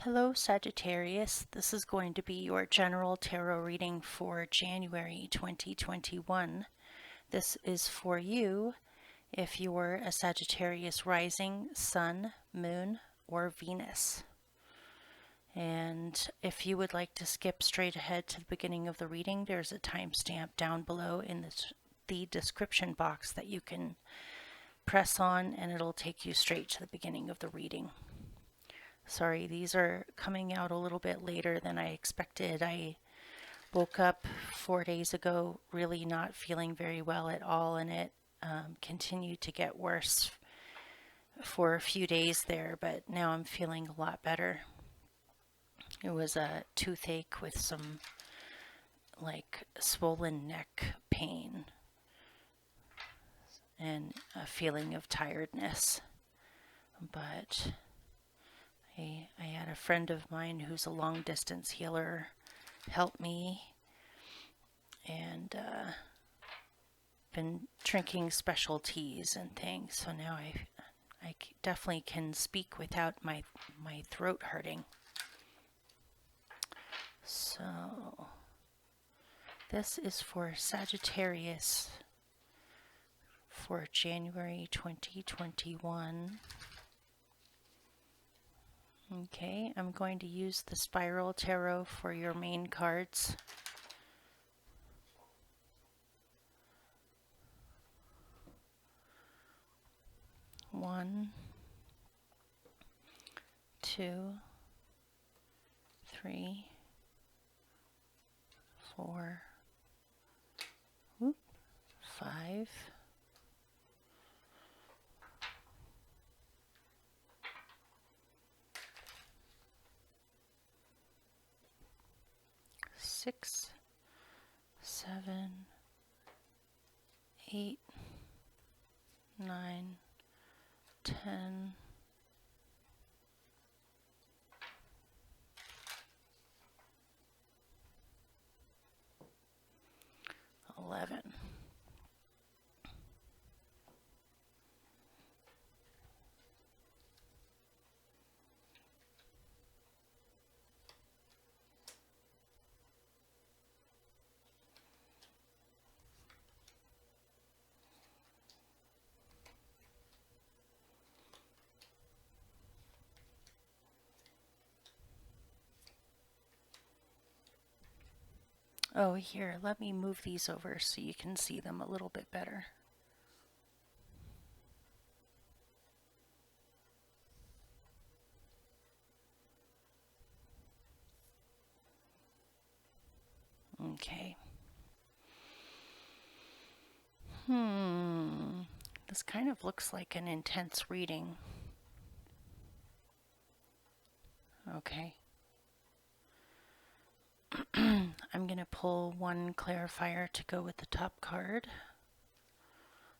Hello, Sagittarius. This is going to be your general tarot reading for January 2021. This is for you if you're a Sagittarius rising, Sun, Moon, or Venus. And if you would like to skip straight ahead to the beginning of the reading, there's a timestamp down below in the description box that you can press on, and it'll take you straight to the beginning of the reading. Sorry, these are coming out a little bit later than I expected. I woke up 4 days ago really not feeling very well at all, and it continued to get worse for a few days there, but now I'm feeling a lot better. It was a toothache with some like swollen neck pain and a feeling of tiredness, but I had a friend of mine who's a long distance healer help me, and been drinking special teas and things, so now I definitely can speak without my throat hurting. So this is for Sagittarius for January 2021. Okay, I'm going to use the Spiral Tarot for your main cards. One, two, three, four, five, 6, 7, 8, 9, 10, 11. Oh, here, let me move these over so you can see them a little bit better. Okay. This kind of looks like an intense reading. Okay. I'm going to pull one clarifier to go with the top card.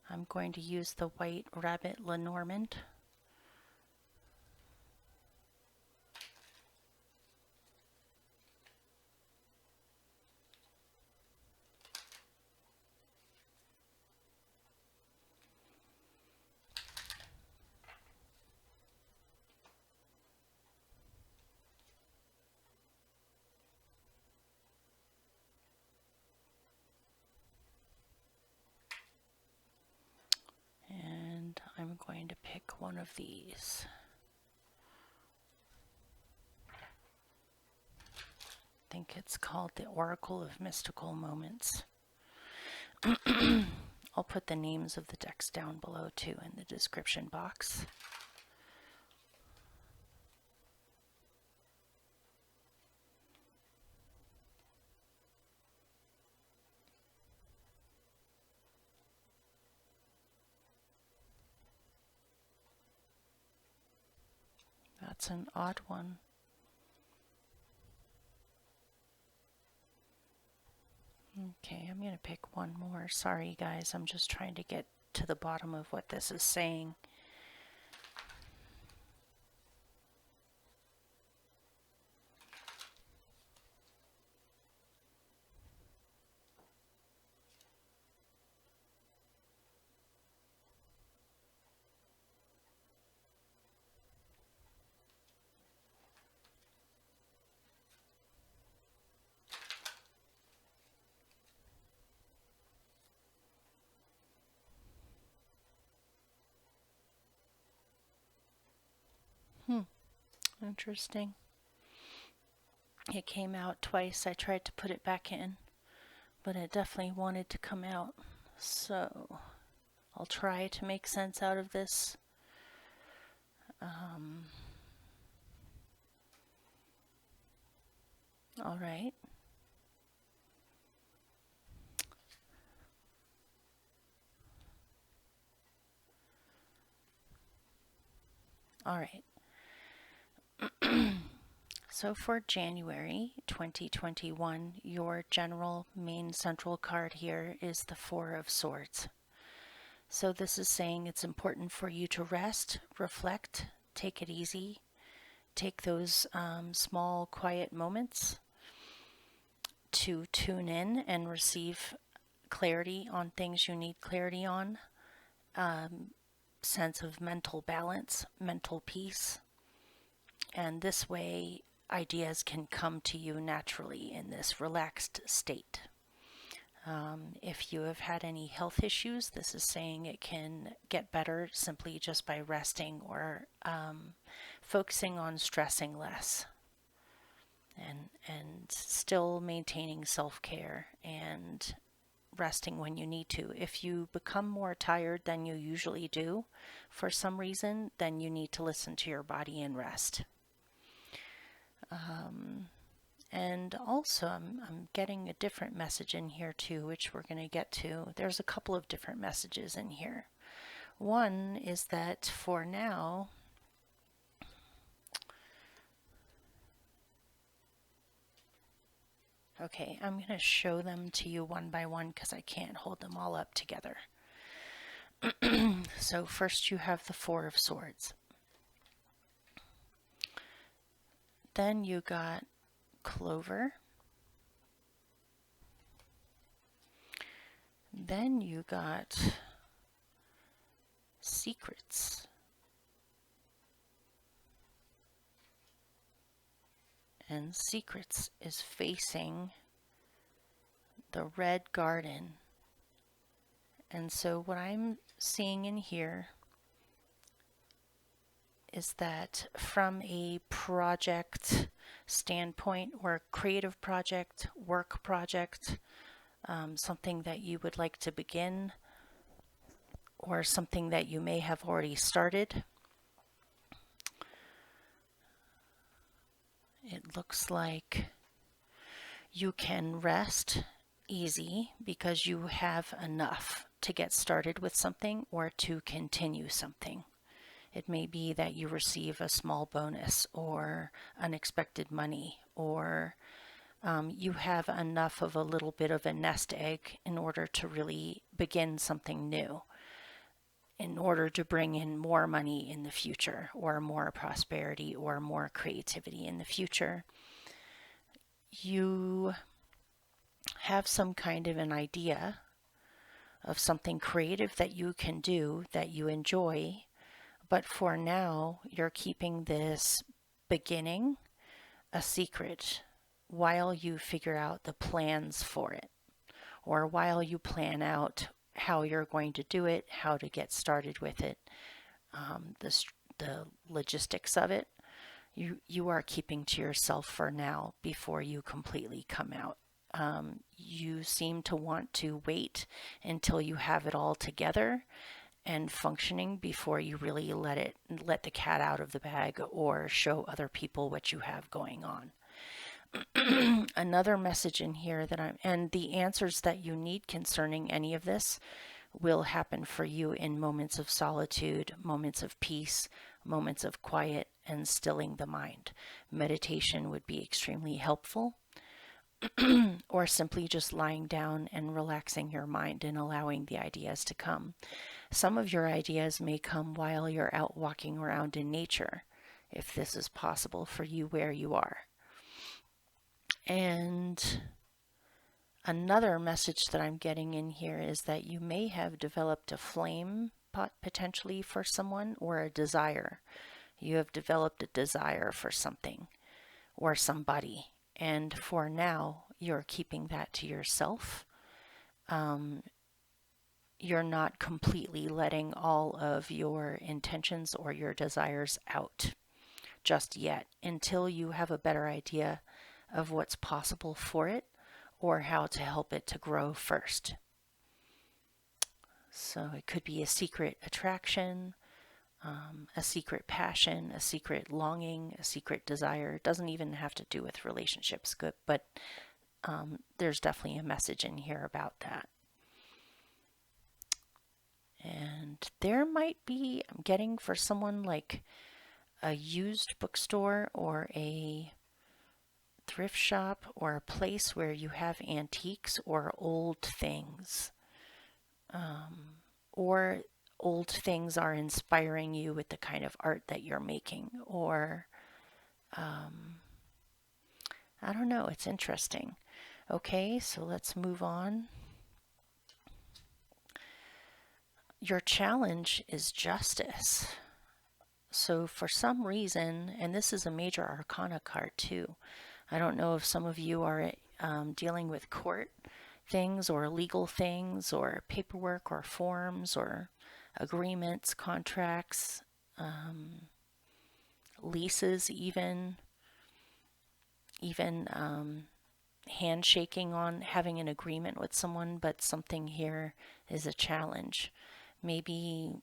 I'm going to use the White Rabbit Lenormand. And I'm going to pick one of these. I think it's called the Oracle of Mystical Moments. I'll put the names of the decks down below too in the description box. That's an odd one. Okay, I'm going to pick one more. Sorry guys, I'm just trying to get to the bottom of what this is saying. Interesting. It came out twice. I tried to put it back in, but it definitely wanted to come out. So I'll try to make sense out of this. All right. All right. So for January 2021, your general main central card here is the Four of Swords. So this is saying it's important for you to rest, reflect, take it easy, take those small quiet moments to tune in and receive clarity on things you need clarity on, sense of mental balance, mental peace, and this way ideas can come to you naturally in this relaxed state. If you have had any health issues, this is saying it can get better simply just by resting or focusing on stressing less, and still maintaining self-care and resting when you need to. If you become more tired than you usually do for some reason, then you need to listen to your body and rest. And also, I'm getting a different message in here too, which we're going to get to. There's a couple of different messages in here. One is that for now, okay, I'm going to show them to you one by one because I can't hold them all up together. So first you have the Four of Swords. Then you got Clover. Then you got Secrets. And Secrets is facing the red garden. And so what I'm seeing in here is that from a project standpoint, or creative project, work project, something that you would like to begin, or something that you may have already started, it looks like you can rest easy because you have enough to get started with something or to continue something. It may be that you receive a small bonus or unexpected money, or you have enough of a little bit of a nest egg in order to really begin something new, in order to bring in more money in the future, or more prosperity, or more creativity in the future. You have some kind of an idea of something creative that you can do that you enjoy, but for now you're keeping this beginning a secret while you figure out the plans for it, or while you plan out how you're going to do it, how to get started with it, the logistics of it. You are keeping to yourself for now before you completely come out. You seem to want to wait until you have it all together and functioning before you really let the cat out of the bag or show other people what you have going on. Another message in here and the answers that you need concerning any of this will happen for you in moments of solitude, moments of peace, moments of quiet, and stilling the mind. Meditation would be extremely helpful. Or simply just lying down and relaxing your mind and allowing the ideas to come. Some of your ideas may come while you're out walking around in nature, if this is possible for you where you are. And another message that I'm getting in here is that you may have developed a flame potentially for someone, or a desire. You have developed a desire for something or somebody. And for now, you're keeping that to yourself. You're not completely letting all of your intentions or your desires out. just yet until you have a better idea of what's possible for it or how to help it to grow first. So it could be a secret attraction, a secret passion, a secret longing, a secret desire. It doesn't even have to do with relationships, good, but there's definitely a message in here about that. And there might be, I'm getting for someone like a used bookstore or a thrift shop or a place where you have antiques or old things. Or old things are inspiring you with the kind of art that you're making. Or, I don't know, it's interesting. Okay, so let's move on. Your challenge is justice. So for some reason, and this is a major arcana card too, I don't know if some of you are dealing with court things or legal things or paperwork or forms or agreements, contracts, leases, even handshaking on having an agreement with someone, but something here is a challenge. Maybe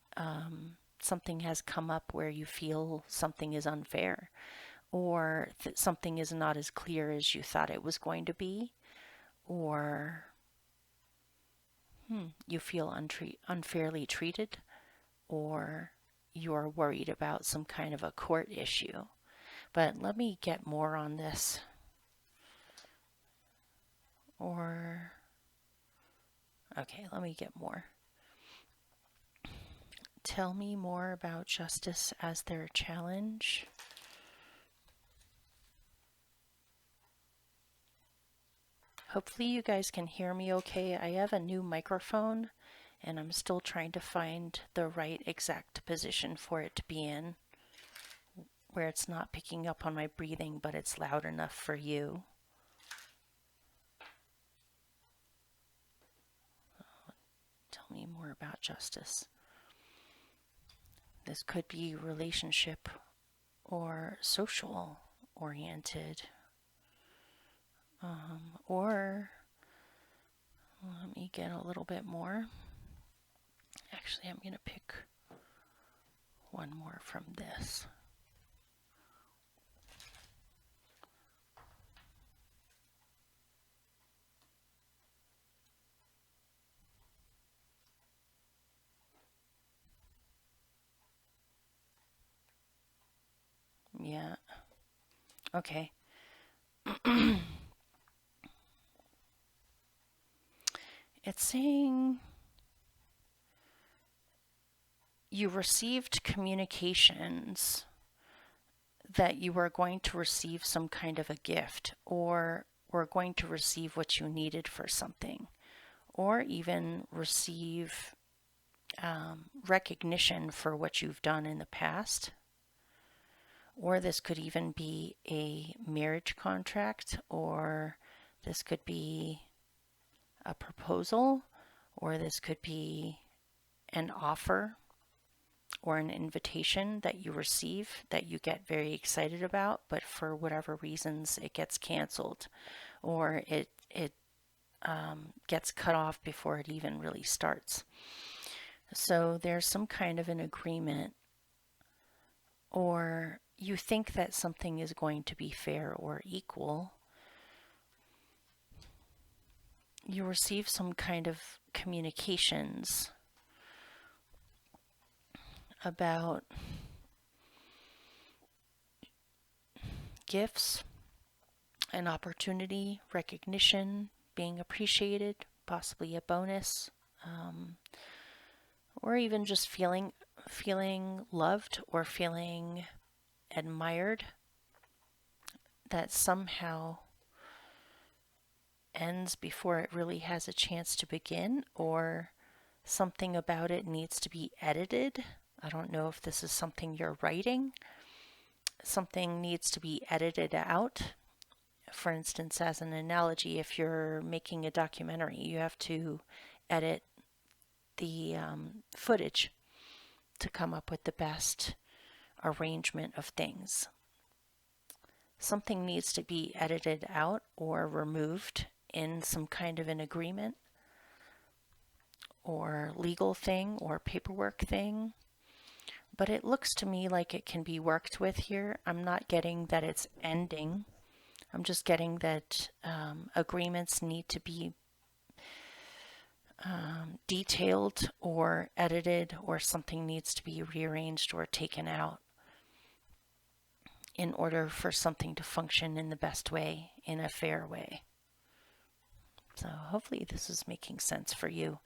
something has come up where you feel something is unfair, or that something is not as clear as you thought it was going to be, or you feel unfairly treated, or you're worried about some kind of a court issue. But let me get more on this. Okay, let me get more. Tell me more about justice as their challenge. Hopefully you guys can hear me okay. I have a new microphone and I'm still trying to find the right exact position for it to be in, where it's not picking up on my breathing, but it's loud enough for you. Tell me more about justice. This could be relationship or social oriented. Or let me get a little bit more. Actually, I'm going to pick one more from this. Yeah. Okay. It's saying you received communications that you were going to receive some kind of a gift, or were going to receive what you needed for something, or even receive recognition for what you've done in the past. Or this could even be a marriage contract, or this could be a proposal, or this could be an offer or an invitation that you receive that you get very excited about, but for whatever reasons it gets canceled, or it gets cut off before it even really starts. So there's some kind of an agreement, or you think that something is going to be fair or equal. You receive some kind of communications about gifts, an opportunity, recognition, being appreciated, possibly a bonus, or even just feeling loved or feeling admired, that somehow ends before it really has a chance to begin, or something about it needs to be edited. I don't know if this is something you're writing. Something needs to be edited out. For instance, as an analogy, if you're making a documentary, you have to edit the footage to come up with the best arrangement of things. Something needs to be edited out or removed in some kind of an agreement or legal thing or paperwork thing. But it looks to me like it can be worked with here. I'm not getting that it's ending. I'm just getting that agreements need to be detailed or edited, or something needs to be rearranged or taken out in order for something to function in the best way, in a fair way. So hopefully this is making sense for you.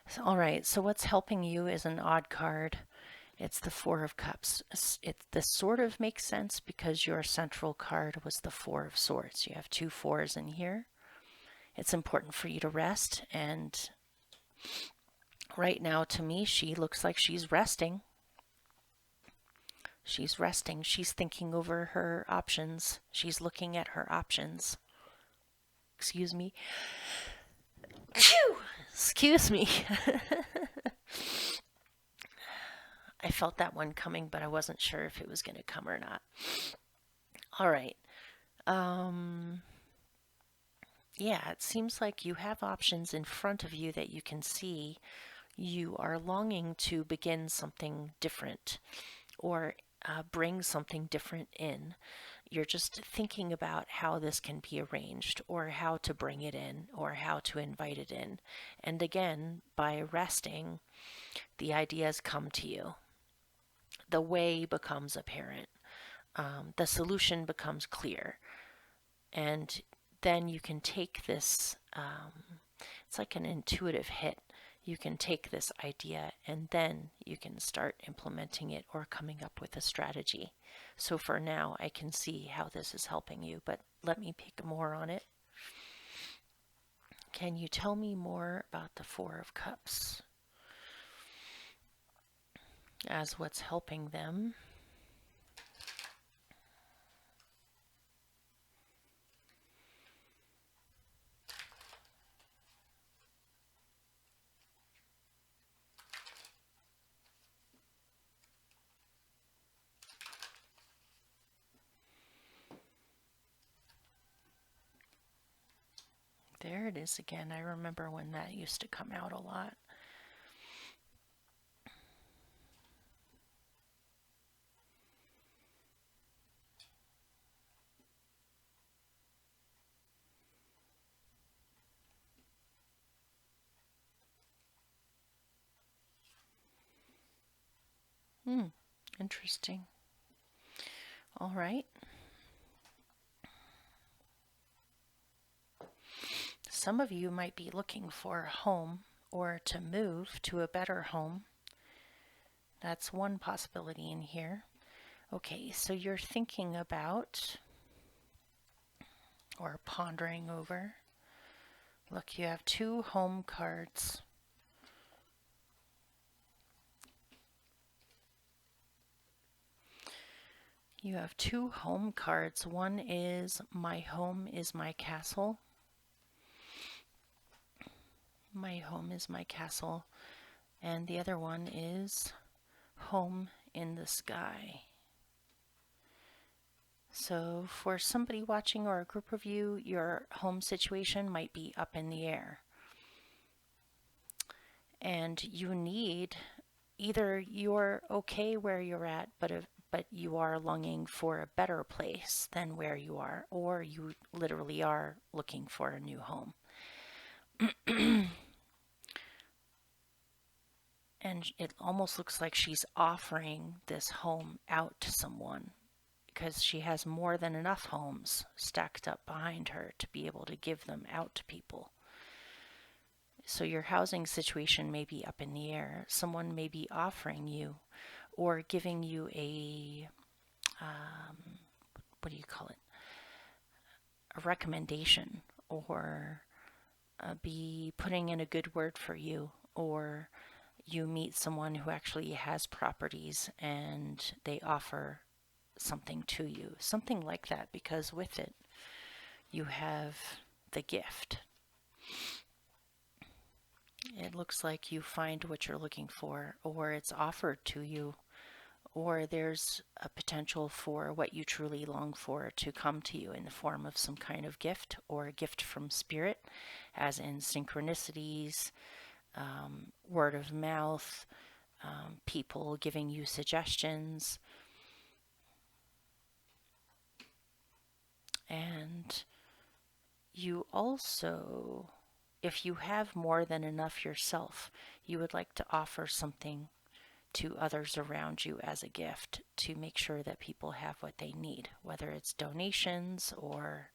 So, all right, so what's helping you is an odd card. It's the Four of Cups. This sort of makes sense because your central card was the Four of Swords. You have two fours in here. It's important for you to rest, and right now to me she looks like she's resting. She's resting. She's thinking over her options. She's looking at her options. Excuse me. Excuse me. I felt that one coming, but I wasn't sure if it was going to come or not. All right. Yeah, it seems like you have options in front of you that you can see. You are longing to begin something different or bring something different in. You're just thinking about how this can be arranged, or how to bring it in, or how to invite it in. And again, by resting, the ideas come to you. The way becomes apparent. The solution becomes clear. And then you can take this, it's like an intuitive hit. You can take this idea and then you can start implementing it or coming up with a strategy. So for now, I can see how this is helping you, but let me pick more on it. Can you tell me more about the Four of Cups as what's helping them? There it is again. I remember when that used to come out a lot. Interesting. All right. Some of you might be looking for a home or to move to a better home. That's one possibility in here. Okay, so you're thinking about or pondering over. Look, you have two home cards. You have two home cards. One is My Home is My Castle. My home is my castle. And the other one is Home in the Sky. So for somebody watching or a group of you, your home situation might be up in the air. And you need, either you're okay where you're at, but you are longing for a better place than where you are, or you literally are looking for a new home. And it almost looks like she's offering this home out to someone, because she has more than enough homes stacked up behind her to be able to give them out to people. So your housing situation may be up in the air. Someone may be offering you or giving you a, what do you call it? A recommendation, or be putting in a good word for you, or you meet someone who actually has properties and they offer something to you, something like that, because with it you have the gift. It looks like you find what you're looking for, or it's offered to you, or there's a potential for what you truly long for to come to you in the form of some kind of gift or a gift from spirit, as in synchronicities, word of mouth, people giving you suggestions. And you also, if you have more than enough yourself, you would like to offer something to others around you as a gift to make sure that people have what they need, whether it's donations or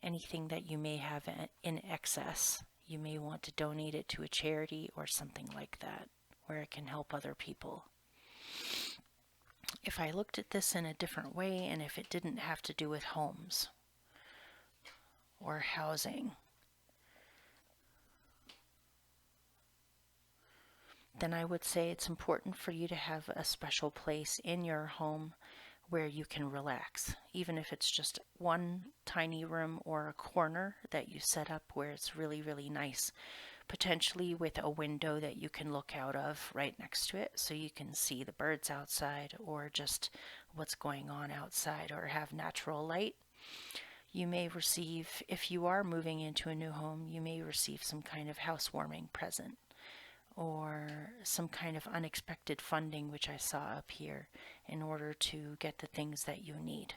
anything that you may have in excess. You may want to donate it to a charity or something like that, where it can help other people. If I looked at this in a different way, and if it didn't have to do with homes or housing, then I would say it's important for you to have a special place in your home where you can relax, even if it's just one tiny room or a corner that you set up where it's really, really nice, potentially with a window that you can look out of right next to it so you can see the birds outside or just what's going on outside or have natural light. You may receive, if you are moving into a new home, you may receive some kind of housewarming present or some kind of unexpected funding, which I saw up here, in order to get the things that you need.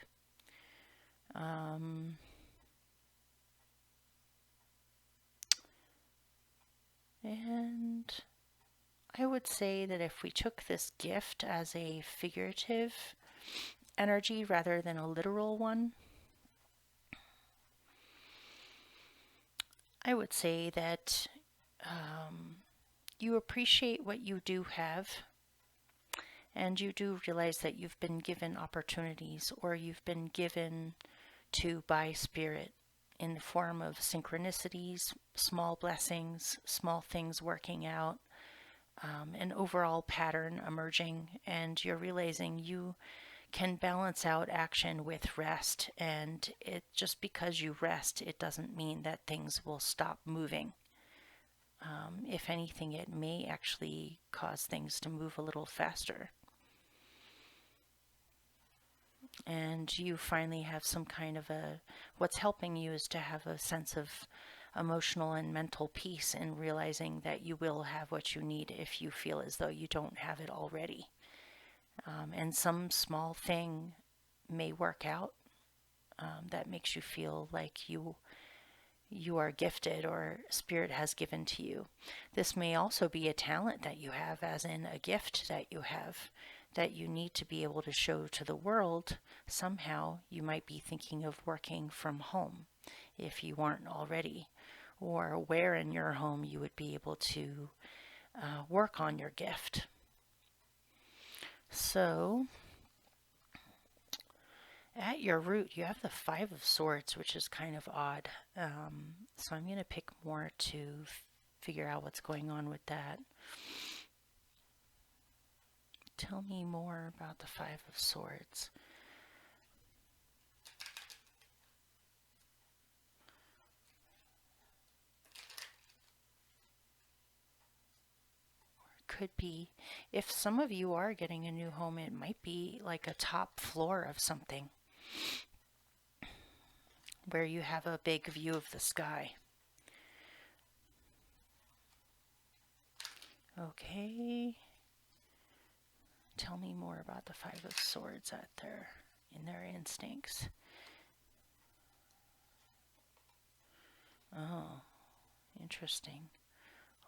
And I would say that if we took this gift as a figurative energy rather than a literal one, I would say that you appreciate what you do have, and you do realize that you've been given opportunities, or you've been given to by spirit in the form of synchronicities, small blessings, small things working out, an overall pattern emerging, and you're realizing you can balance out action with rest, and it just because you rest, it doesn't mean that things will stop moving. If anything, it may actually cause things to move a little faster. And you finally have some kind of what's helping you is to have a sense of emotional and mental peace in realizing that you will have what you need if you feel as though you don't have it already. And some small thing may work out that makes you feel like you are gifted or spirit has given to you. This may also be a talent that you have, as in a gift that you have that you need to be able to show to the world. Somehow you might be thinking of working from home if you aren't already, or where in your home you would be able to work on your gift. So at your root, you have the Five of Swords, which is kind of odd. So I'm going to pick more to figure out what's going on with that. Tell me more about the Five of Swords. Could be, if some of you are getting a new home, it might be like a top floor of something where you have a big view of the sky. Okay. Tell me more about the Five of Swords out there in their instincts. Oh, interesting.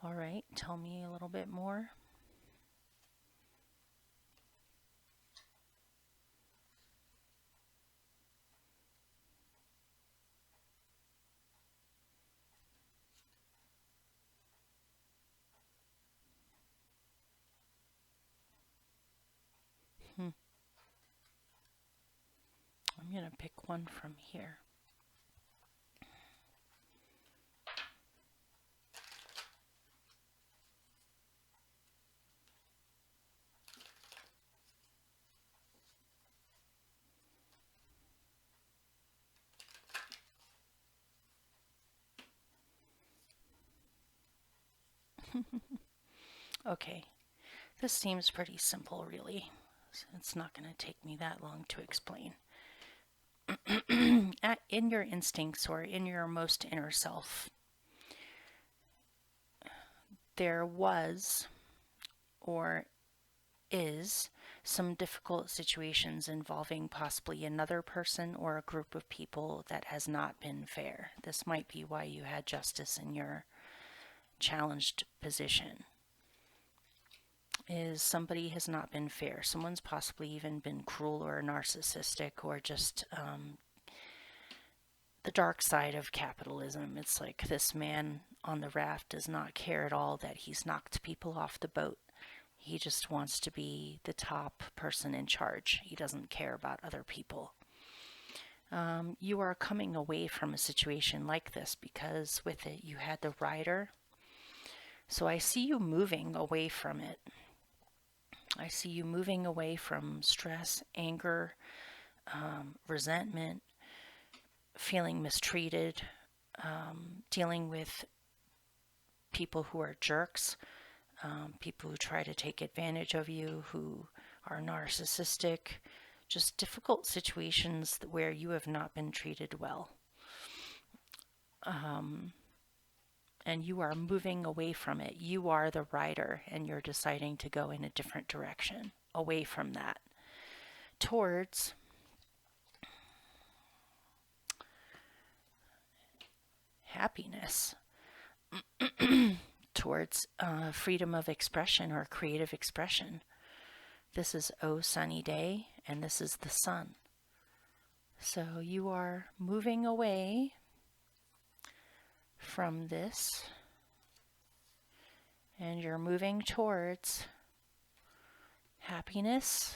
All right, tell me a little bit more. I'm going to pick one from here. Okay, This seems pretty simple, really. It's not going to take me that long to explain. In your instincts or in your most inner self, there was or is some difficult situations involving possibly another person or a group of people that has not been fair. This might be why you had justice in your challenged position. Is somebody has not been fair. Someone's possibly even been cruel or narcissistic or just the dark side of capitalism. It's like this man on the raft does not care at all that he's knocked people off the boat. He just wants to be the top person in charge. He doesn't care about other people. You are coming away from a situation like this because with it you had the rider. So I see you moving away from it. I see you moving away from stress, anger, resentment, feeling mistreated, dealing with people who are jerks, people who try to take advantage of you, who are narcissistic, just difficult situations where you have not been treated well. And you are moving away from it. You are the rider, and you're deciding to go in a different direction, away from that, towards happiness, towards freedom of expression or creative expression. This is O Sunny Day, and this is the sun. So you are moving away from this, and you're moving towards happiness,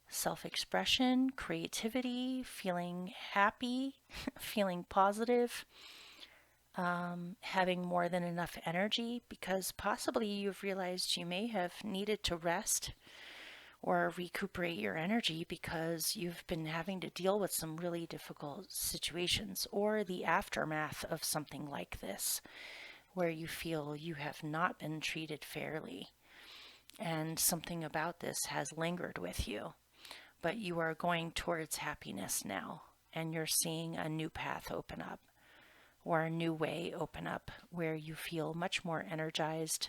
self-expression, creativity, feeling happy, feeling positive, having more than enough energy, because possibly you've realized you may have needed to rest or recuperate your energy because you've been having to deal with some really difficult situations or the aftermath of something like this where you feel you have not been treated fairly and something about this has lingered with you, but you are going towards happiness now and you're seeing a new path open up or a new way open up where you feel much more energized,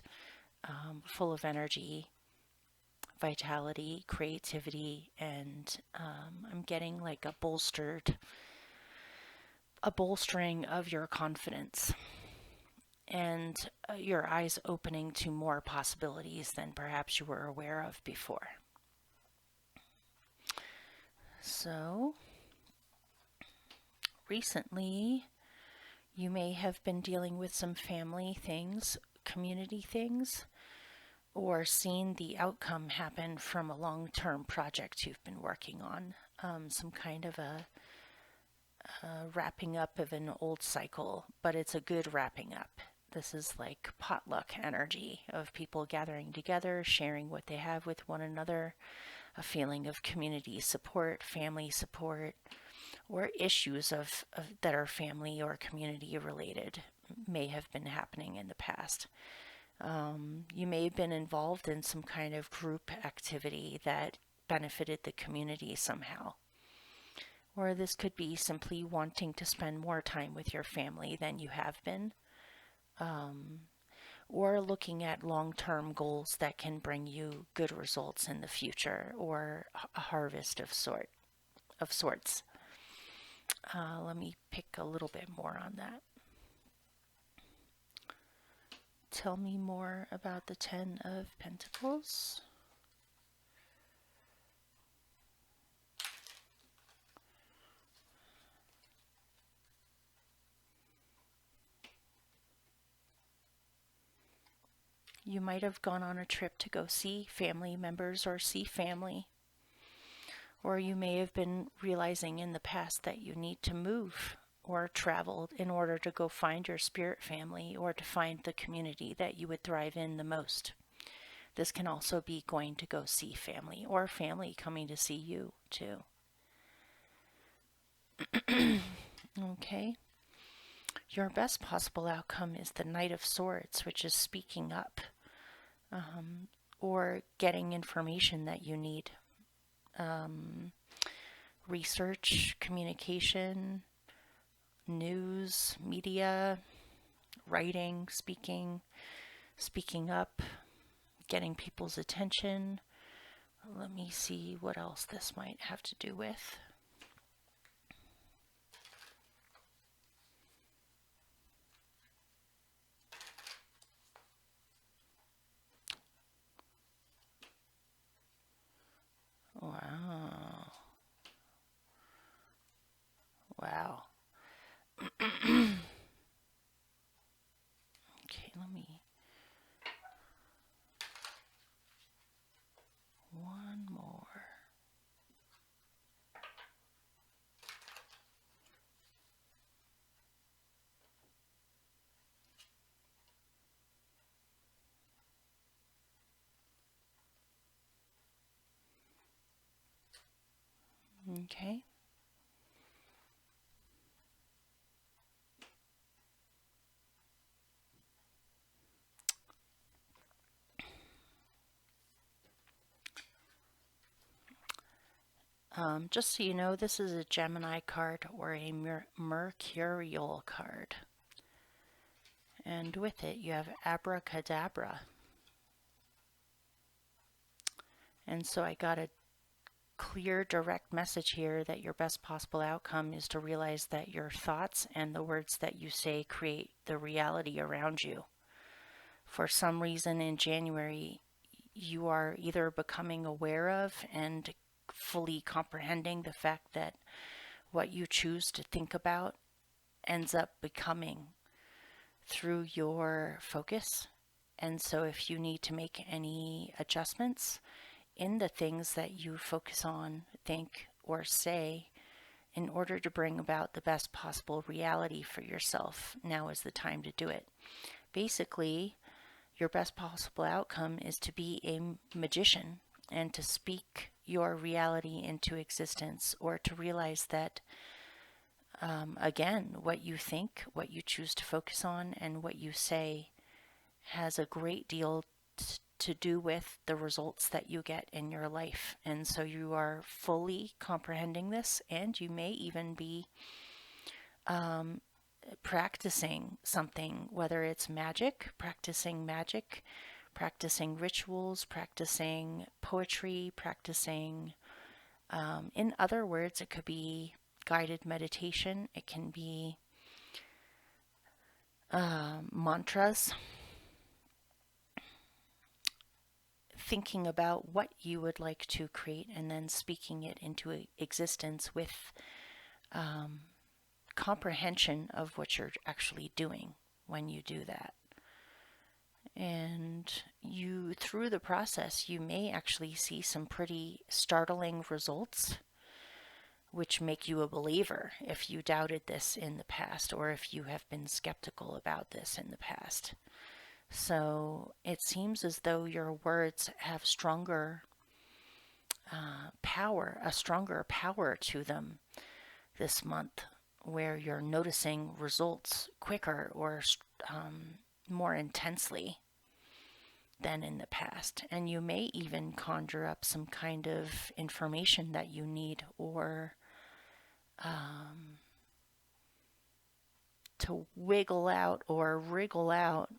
full of energy, vitality, creativity, and I'm getting like a bolstering of your confidence and your eyes opening to more possibilities than perhaps you were aware of before. So recently you may have been dealing with some family things, community things, or seen the outcome happen from a long-term project you've been working on, some kind of a wrapping up of an old cycle, but it's a good wrapping up. This is like potluck energy of people gathering together, sharing what they have with one another, a feeling of community support, family support, or issues that are family or community related may have been happening in the past. You may have been involved in some kind of group activity that benefited the community somehow. Or this could be simply wanting to spend more time with your family than you have been. Or looking at long-term goals that can bring you good results in the future or a harvest of sorts. Let me pick a little bit more on that. Tell me more about the Ten of Pentacles. You might have gone on a trip to go see family members or see family. Or you may have been realizing in the past that you need to move or travel in order to go find your spirit family or to find the community that you would thrive in the most. This can also be going to go see family or family coming to see you too. Okay. Your best possible outcome is the Knight of Swords, which is speaking up. or getting information that you need. Research, communication, news, media, writing, speaking up, getting people's attention. Let me see what else this might have to do with. Wow. Wow. Okay, let me. One more. Okay. Just so you know, this is a Gemini card or a Mercurial card. And with it, you have Abracadabra. And so I got a clear, direct message here that your best possible outcome is to realize that your thoughts and the words that you say create the reality around you. For some reason in January, you are either becoming aware of and fully comprehending the fact that what you choose to think about ends up becoming through your focus. And so if you need to make any adjustments in the things that you focus on, think, or say in order to bring about the best possible reality for yourself, now is the time to do it. Basically, your best possible outcome is to be a magician and to speak your reality into existence, or to realize that again, what you think, what you choose to focus on, and what you say has a great deal to do with the results that you get in your life. And so you are fully comprehending this, and you may even be practicing something, whether it's practicing rituals, practicing poetry, practicing, in other words, it could be guided meditation, it can be mantras, thinking about what you would like to create and then speaking it into existence with comprehension of what you're actually doing when you do that. And you, through the process, you may actually see some pretty startling results, which make you a believer if you doubted this in the past, or if you have been skeptical about this in the past. So it seems as though your words have stronger a stronger power to them this month, where you're noticing results quicker or more intensely than in the past. And you may even conjure up some kind of information that you need, or to wiggle out or wriggle out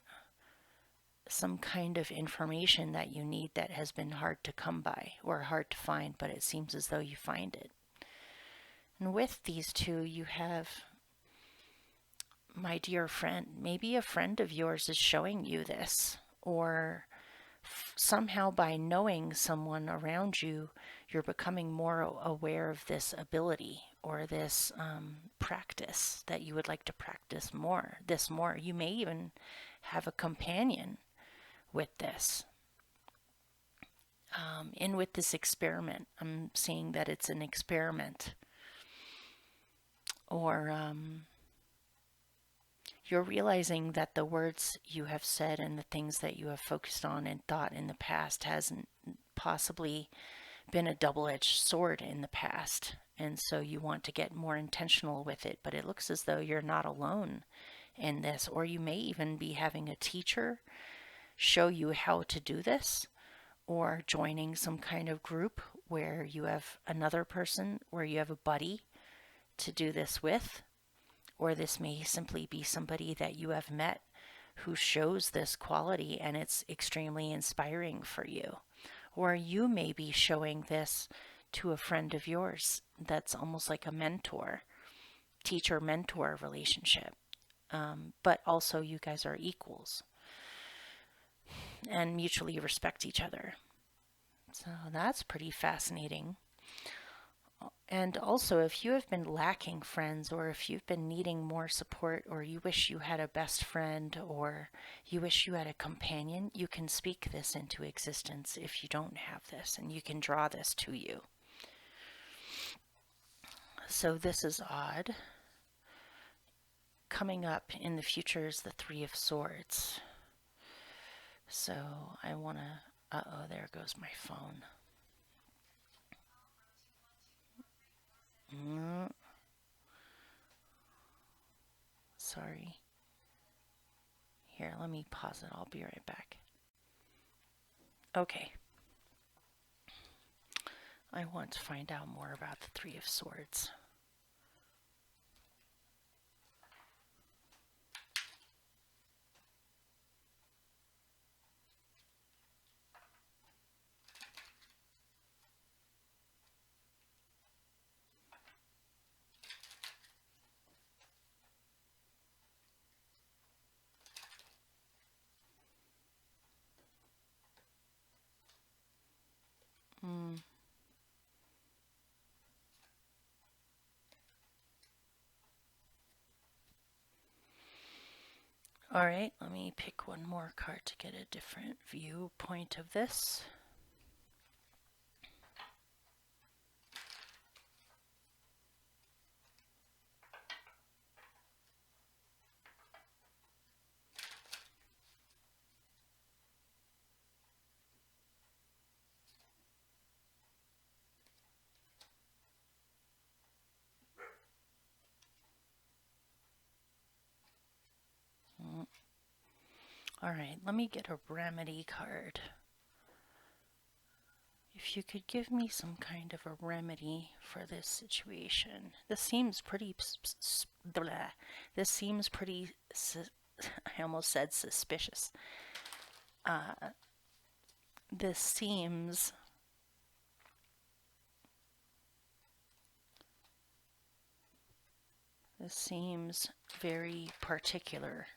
some kind of information that you need that has been hard to come by or hard to find, but it seems as though you find it. And with these two, you have, my dear friend, maybe a friend of yours is showing you this, or somehow by knowing someone around you, you're becoming more aware of this ability or this practice that you would like to practice more. You may even have a companion with this. With this experiment, I'm seeing that it's an experiment. Or you're realizing that the words you have said and the things that you have focused on and thought in the past hasn't possibly been a double-edged sword in the past. And so you want to get more intentional with it, but it looks as though you're not alone in this. Or you may even be having a teacher show you how to do this, or joining some kind of group where you have another person, where you have a buddy to do this with, or this may simply be somebody that you have met who shows this quality and it's extremely inspiring for you. Or you may be showing this to a friend of yours that's almost like a mentor, teacher mentor relationship. But also, you guys are equals and mutually respect each other. So that's pretty fascinating. And also, if you have been lacking friends, or if you've been needing more support, or you wish you had a best friend, or you wish you had a companion, you can speak this into existence if you don't have this, and you can draw this to you. So this is odd. Coming up in the future is the Three of Swords. So I want to... Uh-oh, there goes my phone. Sorry. Here, let me pause it. I'll be right back. Okay. I want to find out more about the Three of Swords. All right, let me pick one more card to get a different viewpoint of this. All right, let me get a remedy card. If you could give me some kind of a remedy for this situation. This seems pretty... This seems pretty... I almost said suspicious. This seems... This seems very particular.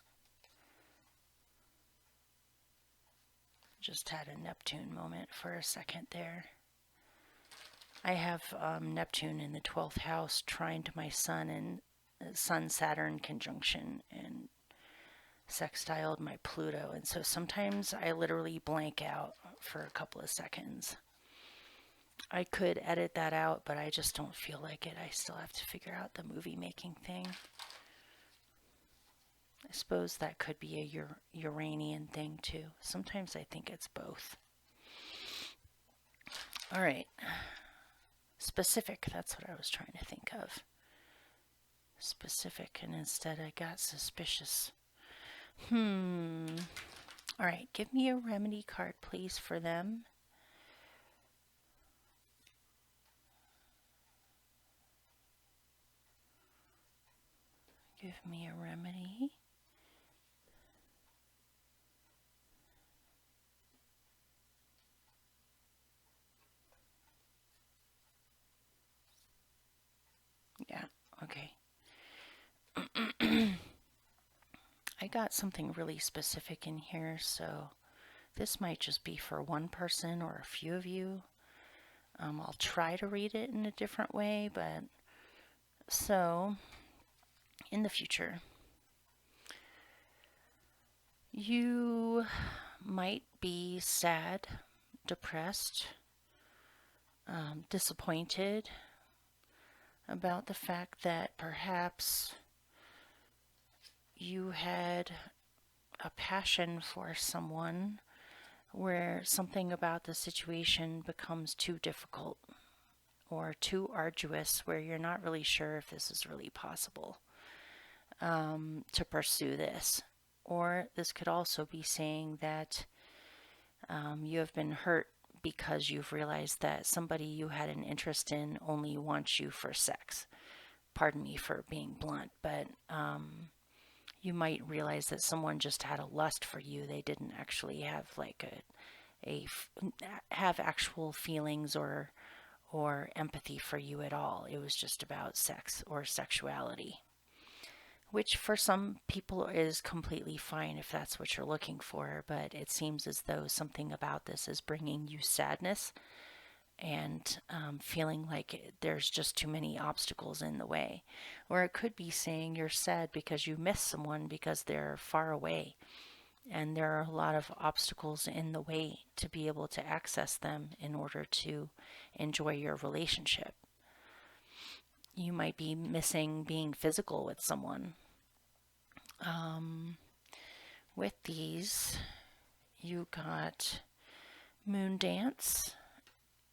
Just had a Neptune moment for a second there. I have Neptune in the 12th house trine to my sun, and Sun-Saturn conjunction, and sextiled my Pluto. And so sometimes I literally blank out for a couple of seconds. I could edit that out, but I just don't feel like it. I still have to figure out the movie making thing. I suppose that could be a Uranian thing too. Sometimes I think it's both. All right. Specific, that's what I was trying to think of. Specific, and instead I got suspicious. All right, give me a remedy card, please, for them. Give me a remedy. Yeah, okay. I got something really specific in here, so this might just be for one person or a few of you. I'll try to read it in a different way, but so in the future, you might be sad, depressed, disappointed about the fact that perhaps you had a passion for someone where something about the situation becomes too difficult or too arduous, where you're not really sure if this is really possible to pursue this. Or this could also be saying that you have been hurt because you've realized that somebody you had an interest in only wants you for sex. Pardon me for being blunt, but you might realize that someone just had a lust for you. They didn't actually have like have actual feelings or empathy for you at all. It was just about sex or sexuality, which for some people is completely fine if that's what you're looking for, but it seems as though something about this is bringing you sadness and feeling like there's just too many obstacles in the way. Or it could be saying you're sad because you miss someone because they're far away and there are a lot of obstacles in the way to be able to access them in order to enjoy your relationship. You might be missing being physical with someone. With these, you got Moon Dance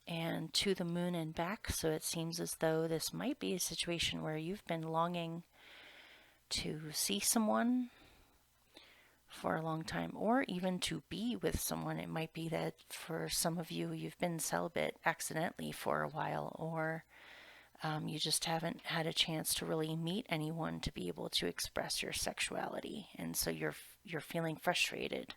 and To the Moon and Back, so it seems as though this might be a situation where you've been longing to see someone for a long time, or even to be with someone. It might be that for some of you, you've been celibate accidentally for a while, or you just haven't had a chance to really meet anyone to be able to express your sexuality, and so you're feeling frustrated.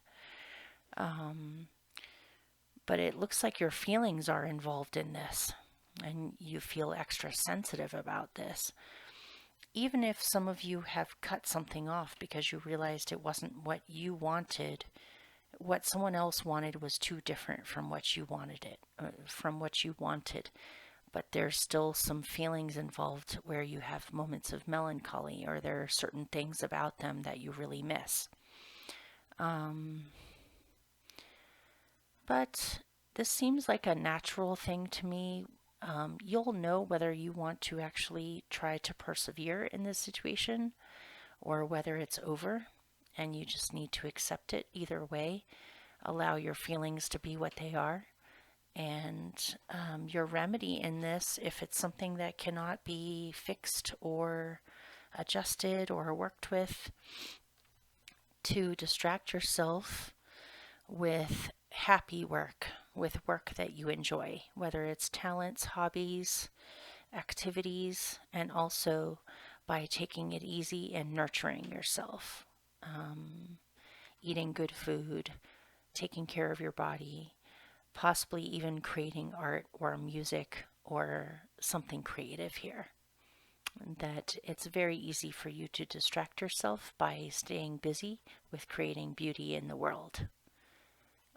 But it looks like your feelings are involved in this, and you feel extra sensitive about this. Even if some of you have cut something off because you realized it wasn't what you wanted, what someone else wanted was too different from what you wanted but there's still some feelings involved where you have moments of melancholy, or there are certain things about them that you really miss. But this seems like a natural thing to me. You'll know whether you want to actually try to persevere in this situation or whether it's over and you just need to accept it either way. Allow your feelings to be what they are. And your remedy in this, if it's something that cannot be fixed or adjusted or worked with, to distract yourself with happy work, with work that you enjoy, whether it's talents, hobbies, activities, and also by taking it easy and nurturing yourself. Eating good food, taking care of your body, possibly even creating art or music or something creative here. That it's very easy for you to distract yourself by staying busy with creating beauty in the world,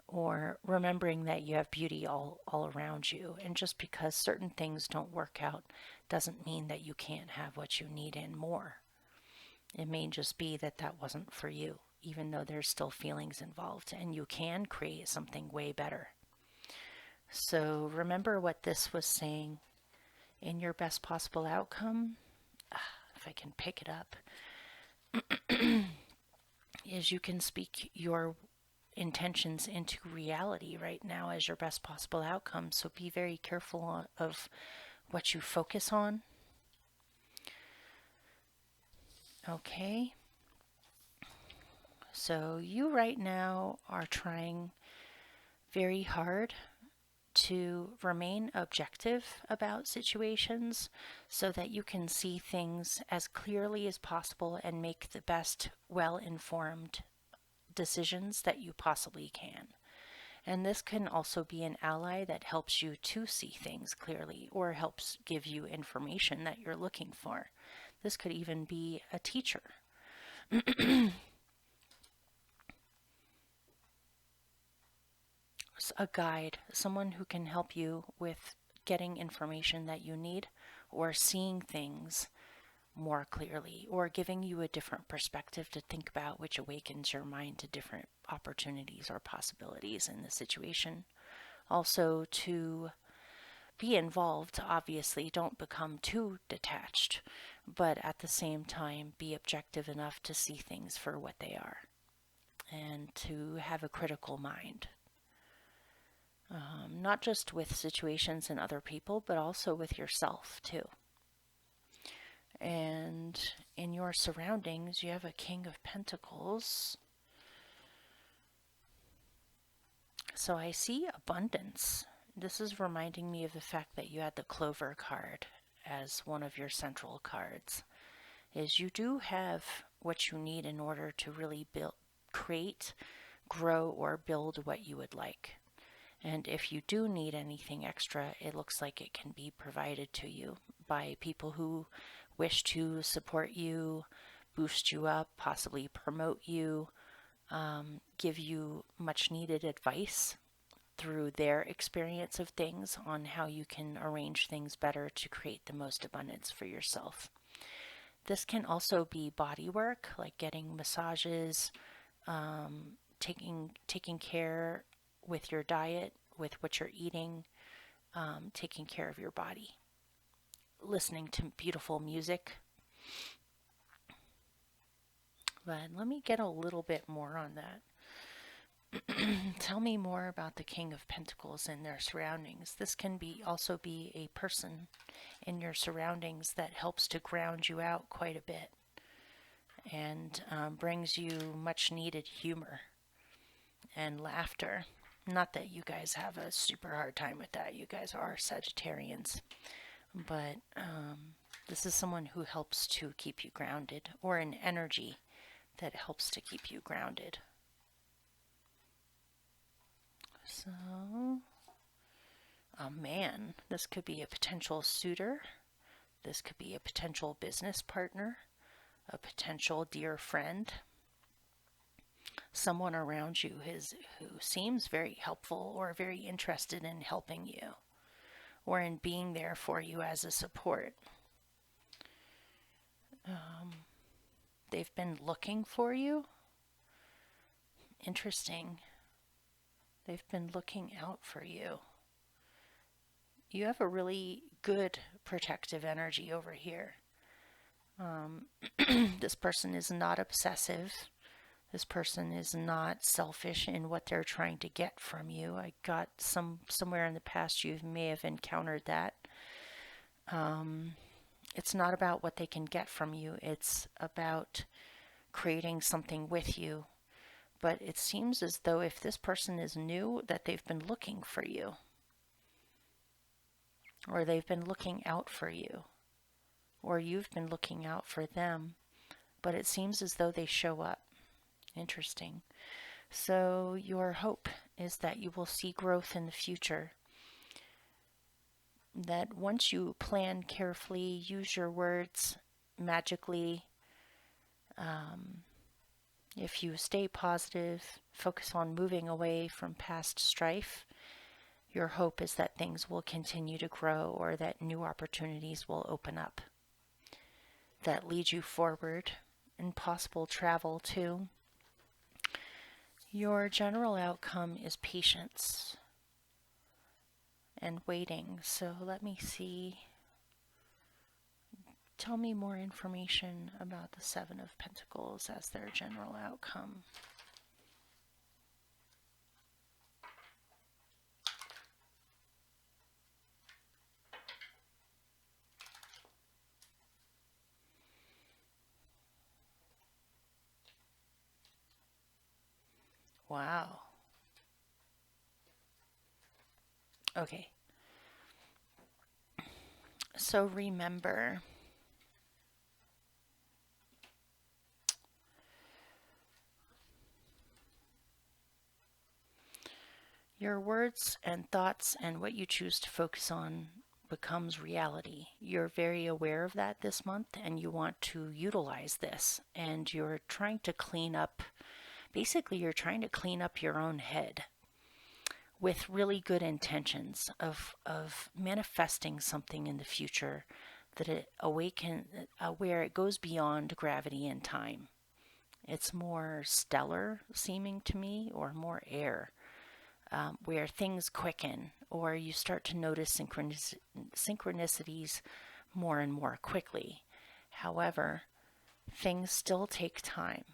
or remembering that you have beauty all around you. And just because certain things don't work out doesn't mean that you can't have what you need and more. It may just be that that wasn't for you, even though there's still feelings involved, and you can create something way better. So remember what this was saying in your best possible outcome. If I can pick it up, is you can speak your intentions into reality right now as your best possible outcome. So be very careful of what you focus on. Okay. So you right now are trying very hard to remain objective about situations so that you can see things as clearly as possible and make the best well-informed decisions that you possibly can. And this can also be an ally that helps you to see things clearly or helps give you information that you're looking for. This could even be a teacher. A guide, someone who can help you with getting information that you need or seeing things more clearly or giving you a different perspective to think about, which awakens your mind to different opportunities or possibilities in the situation. Also, to be involved, obviously, don't become too detached, but at the same time be objective enough to see things for what they are and to have a critical mind. Not just with situations and other people, but also with yourself too. And in your surroundings, you have a King of Pentacles. So I see abundance. This is reminding me of the fact that you had the Clover card as one of your central cards. Is you do have what you need in order to really build, create, grow, or build what you would like. And if you do need anything extra, it looks like it can be provided to you by people who wish to support you, boost you up, possibly promote you, give you much needed advice through their experience of things on how you can arrange things better to create the most abundance for yourself. This can also be body work, like getting massages, taking care with your diet, with what you're eating, taking care of your body, listening to beautiful music. But let me get a little bit more on that. Tell me more about the King of Pentacles and their surroundings. This can also be a person in your surroundings that helps to ground you out quite a bit and brings you much needed humor and laughter. Not that you guys have a super hard time with that. You guys are Sagittarians. But this is someone who helps to keep you grounded, or an energy that helps to keep you grounded. So, a man. This could be a potential suitor. This could be a potential business partner, a potential dear friend, someone around you who seems very helpful or very interested in helping you or in being there for you as a support. They've been looking for you. Interesting. They've been looking out for you. You have a really good protective energy over here. This person is not obsessive. This person is not selfish in what they're trying to get from you. I got somewhere in the past you may have encountered that. It's not about what they can get from you. It's about creating something with you. But it seems as though if this person is new, that they've been looking for you. Or they've been looking out for you. Or you've been looking out for them. But it seems as though they show up. Interesting. So your hope is that you will see growth in the future. That once you plan carefully, use your words magically, if you stay positive, focus on moving away from past strife, your hope is that things will continue to grow or that new opportunities will open up that lead you forward and possible travel too. Your general outcome is patience and waiting. So let me see. Tell me more information about the Seven of Pentacles as their general outcome. Wow. Okay. So remember, your words and thoughts and what you choose to focus on becomes reality. You're very aware of that this month and you want to utilize this, and you're trying to clean up, basically you're trying to clean up your own head with really good intentions of manifesting something in the future that it where it goes beyond gravity and time. It's more stellar seeming to me, or more air, where things quicken or you start to notice synchronicities more and more quickly. However, things still take time.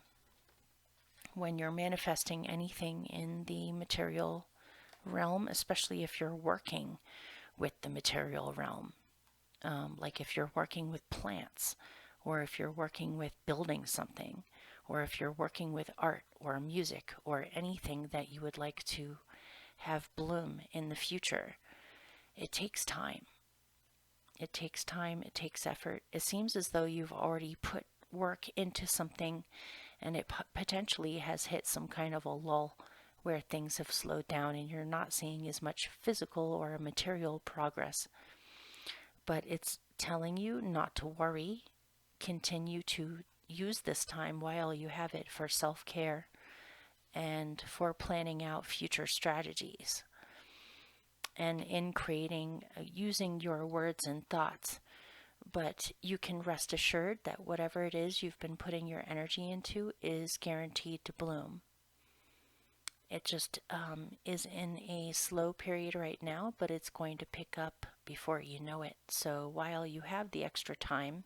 When you're manifesting anything in the material realm, especially if you're working with the material realm, like if you're working with plants, or if you're working with building something, or if you're working with art or music or anything that you would like to have bloom in the future. It takes time. It takes time, it takes effort. It seems as though you've already put work into something and it potentially has hit some kind of a lull where things have slowed down and you're not seeing as much physical or material progress. But it's telling you not to worry. Continue to use this time while you have it for self-care and for planning out future strategies. And in creating, using your words and thoughts. But you can rest assured that whatever it is you've been putting your energy into is guaranteed to bloom. It just is in a slow period right now, but it's going to pick up before you know it. So while you have the extra time,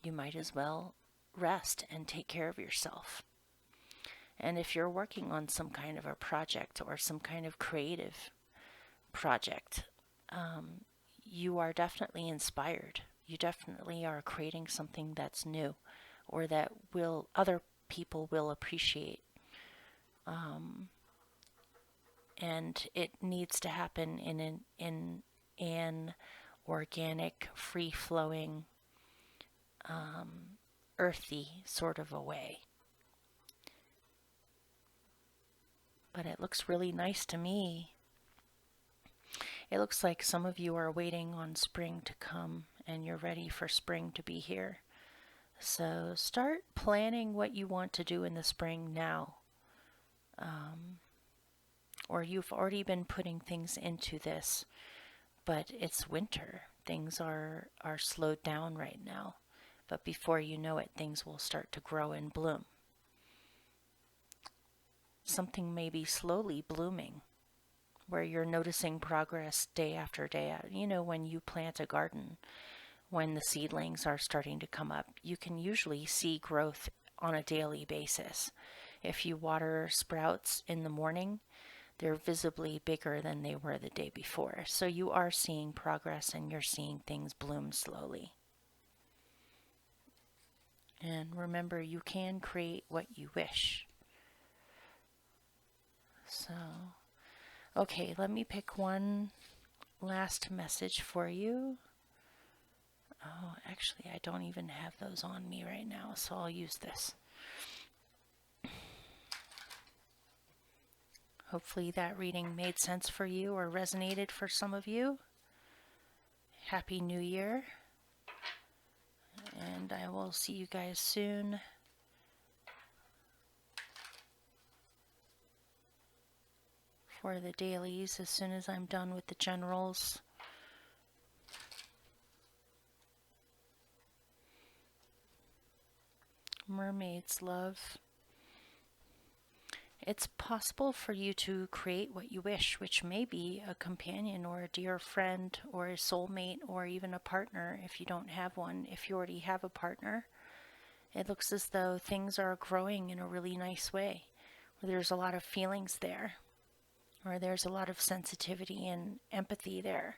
you might as well rest and take care of yourself. And if you're working on some kind of a project or some kind of creative project, you are definitely inspired. You definitely are creating something that's new or that other people will appreciate. And it needs to happen in an organic, free-flowing, earthy sort of a way. But it looks really nice to me. It looks like some of you are waiting on spring to come and you're ready for spring to be here. So start planning what you want to do in the spring now. Or you've already been putting things into this, but it's winter. Things are slowed down right now. But before you know it, things will start to grow and bloom. Something may be slowly blooming, where you're noticing progress day after day. You know, when you plant a garden, when the seedlings are starting to come up, you can usually see growth on a daily basis. If you water sprouts in the morning, they're visibly bigger than they were the day before. So you are seeing progress and you're seeing things bloom slowly. And remember, you can create what you wish. So, okay, let me pick one last message for you. Oh, actually, I don't even have those on me right now, so I'll use this. Hopefully that reading made sense for you or resonated for some of you. Happy New Year. And I will see you guys soon. For the dailies as soon as I'm done with the generals. Mermaids love. It's possible for you to create what you wish, which may be a companion or a dear friend or a soulmate or even a partner if you don't have one. If you already have a partner, it looks as though things are growing in a really nice way. There's a lot of feelings there, or there's a lot of sensitivity and empathy there.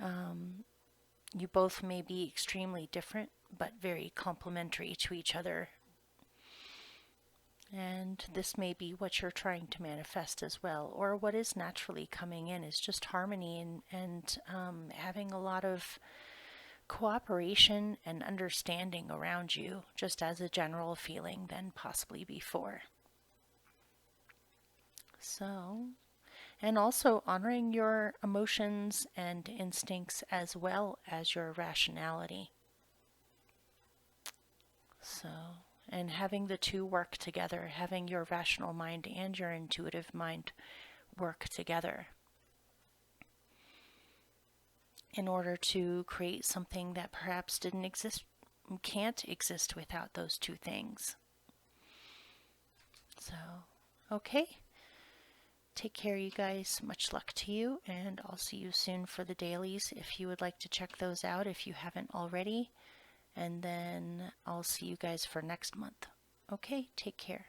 You both may be extremely different, but very complementary to each other. And this may be what you're trying to manifest as well, or what is naturally coming in is just harmony and having a lot of cooperation and understanding around you, just as a general feeling than possibly before. So, and also honoring your emotions and instincts as well as your rationality. So, and having the two work together, having your rational mind and your intuitive mind work together in order to create something that perhaps can't exist without those two things. So, okay. Take care, you guys. Much luck to you, and I'll see you soon for the dailies if you would like to check those out if you haven't already. And then I'll see you guys for next month. Okay, take care.